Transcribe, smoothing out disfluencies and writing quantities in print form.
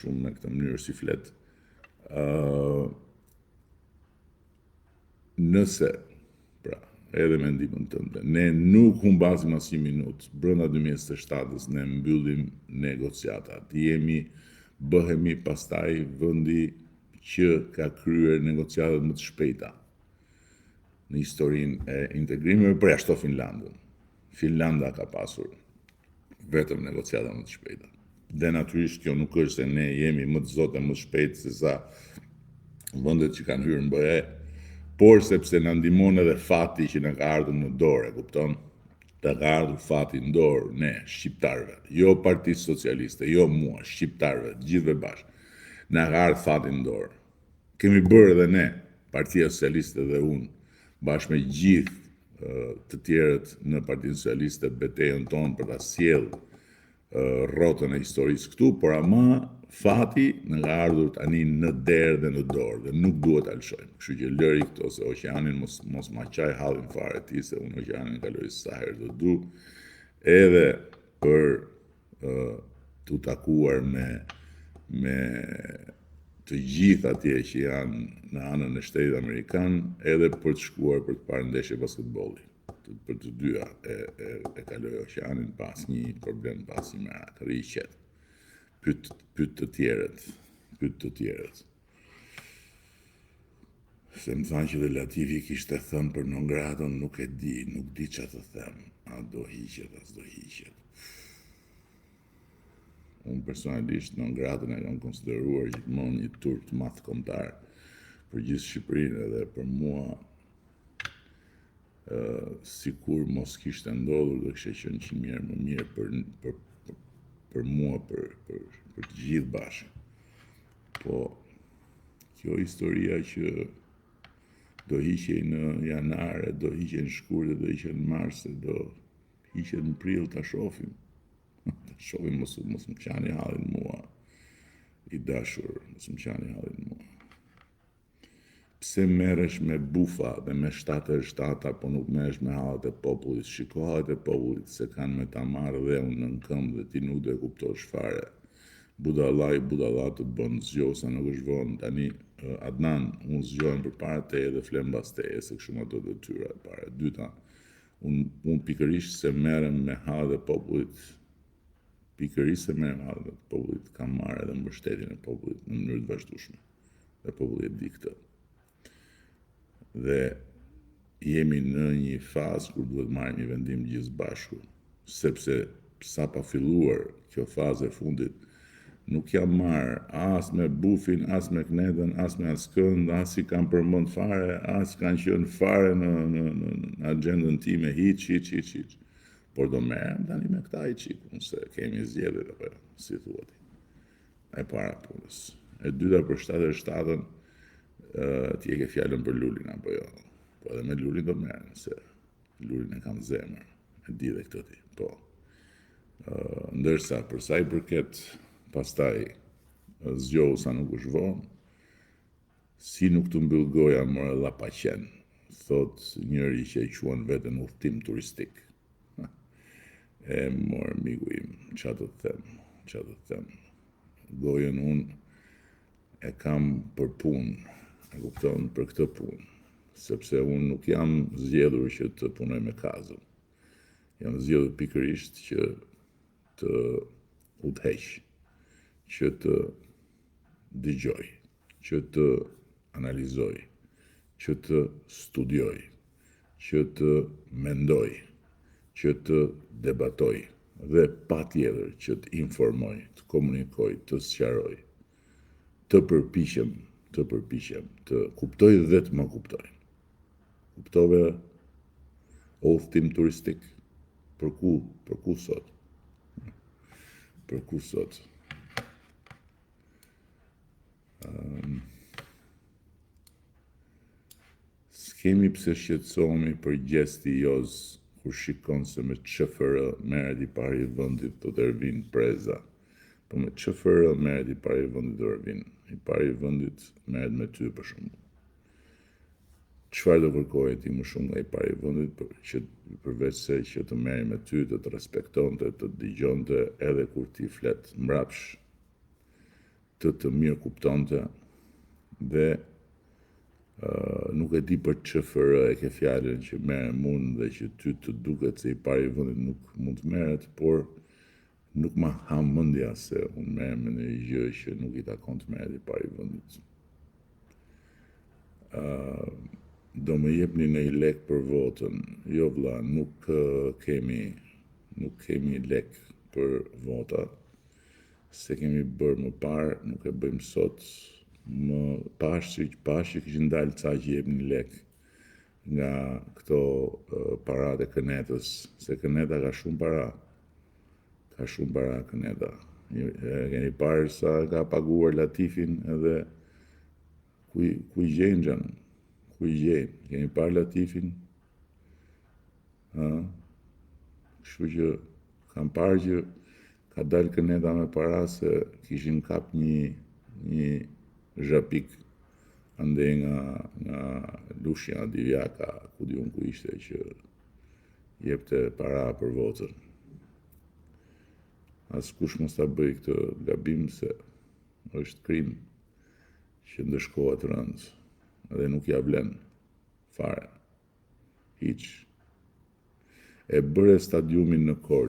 shumë me këtë mënyrë si flet. Nëse, pra, edhe me ndihmën tënde, ne nuk humbasim as një minutë, brenda 2027-s ne mbyllim negociatat. Bëhemi pastaj vendi që ka kryer negociatat më të shpejta në historinë e integrimeve përjashto Finlandën. Finlanda ka pasur vetëm negociata më të shpejta. Dhe natyrisht kjo nuk është se ne jemi më të zotë e më shpejt se sa vendet që kanë hyrë në BE, por sepse na ndihmon edhe fati që na ka ardhur në dorë, e kupton? Ta ka ardhur fati në dorë ne, shqiptarëve, jo Partisë Socialiste, jo mua, shqiptarëve, gjithëve bashkë. Na ka ardhur fati në dorë. Kemi bërë edhe ne, Partia Socialiste dhe unë, bashkë me gjithë të tjerët në Partinë Socialiste, betejën tonë për ta sjellë rrotën e historisë këtu, por ama fati në ka ardhur tani në derë dhe në dorë dhe nuk duhet ta lëshojmë. Kështu që lëri këto se oqeanin mos ma qaj hallin fare ti se unë oqeanin kaloj sa herë do du, edhe për të takuar me të gjithë atje që janë në anën e Shtetit Amerikan, edhe për të shkuar për të parë ndeshje basketbolli. Për të dyja e kaloj oqeanin pas një problem, pas një merat, rri qetë. Pyet të tjerët. Se më thanë që dhe Latifi kishte thënë për Nongradon, nuk di që të them, a do hiqet, as do hiqet. Unë personalisht Nongradon e kam konsideruar gjithmonë një turp të madh kombëtar për gjithë Shqipërinë edhe për mua, sikur mos kishte ndodhur do kishte qenë që më mirë për mua, për të gjithë bashkë. Po, kjo historia që do hiqej në janar, do hiqej në shkurt, do hiqej në mars, do hiqej në prill, ta shohim. Ta shohim, mos më qani hallin mua, i dashur, mos më qani hallin mua. Pse merresh me bufa dhe me 77, po nuk merresh me hallet e popullit? Shiko hallet e popullit se kanë me ta marrë dhe unë në këmbë dhe ti nuk do e kuptosh fare. Budallaj të bën zgjosa nuk është vonë. Tani Adnan, unë zgjohem përpara teje dhe flem mbas teje, se kështu ato detyra e para. Dyta, unë pikërisht se merrem me hallet e popullit. Pikërisht se merrem me hallet e popullit, kam marrë edhe mbështetjen e popullit në mënyrë të vazhdueshme. Dhe populli e di këtë. Dhe jemi në një fazë kur duhet marrim një vendim gjithë bashku, sepse sa pa filluar kjo fazë e fundit, nuk jam marrë as me Bufin, as me Knedën, as me askënd, as i kam përmend fare, as kanë qenë fare në agjendën time, hiç. Por do merrem tani me këta hiçikun, se kemi zgjedhjet apo si thuhet. E para punës. E dyta për 77-ën, ti e ke fjalën për Lulin apo jo? Po edhe me Lulin do merrem, se Lulin e kam zemër, e di dhe këtë ti, po. Ndërsa për sa i përket pastaj zgjohu sa nuk është vonë, si nuk të mbyll goja more dha pa qenë, thot njëri që e quan veten udhtim turistik. E more miku im, çfarë të them. Gojën unë e kam për punë. E kupton, për këtë punë, sepse unë nuk jam zgjedhur që të punoj me kazën. Jam zgjedhur pikërisht që të udhëheq, që të dëgjoj, që të analizoj, që të studioj, që të mendoj, që të debatoj dhe patjetër që të informoj, të komunikoj, të sqaroj, të përpiqem, të kuptoj dhe të më kuptojnë. Kuptove udhtim turistik? Për ku sot? Për ku sot? S'kemi pse shqetësohemi për gjesti Joz kur shikon se me QFR merret i pari i vendit do të Ervin Preza. Po me QFR merret i pari i vendit do Ervin. I pari i vendit merret me ty për shembull. Çfarë do kërkoje ti më shumë nga i pari i vendit përveç se që të merri me ty, të respektonte, të dëgjonte edhe kur ti flet mbrapsh, të mirë kuptonte dhe nuk e di për QFR e ke fjalën që merre mund dhe që ty të duket se i pari i vendit nuk mund të merret, por nuk ma ha mendja se unë merrem me një gjë që nuk i takon të merret i pari i vendit. Do më jepni në i lek për votën. Jo vlla, nuk kemi lek për vota, se kemi bërë më parë, nuk e bëjmë sot, më pashë që kishin dalë ca që jepni lek nga këto parat e Kënetës, se Këneta ka shumë para Këneta. Keni parë sa ka paguar Latifin edhe ku i gjejnë, keni parë Latifin? Kështu që kam parë që ka dalë Këneta me para se kishin kap një zhapik andej nga Lushja Divjaka, ku di unë ku ishte, që jepte para për votën. Askush mos ta bëj këtë gabim se është krim që ndëshkohet rënd dhe nuk ja vlen fare. Hiç. E bëre stadiumin në Korçë.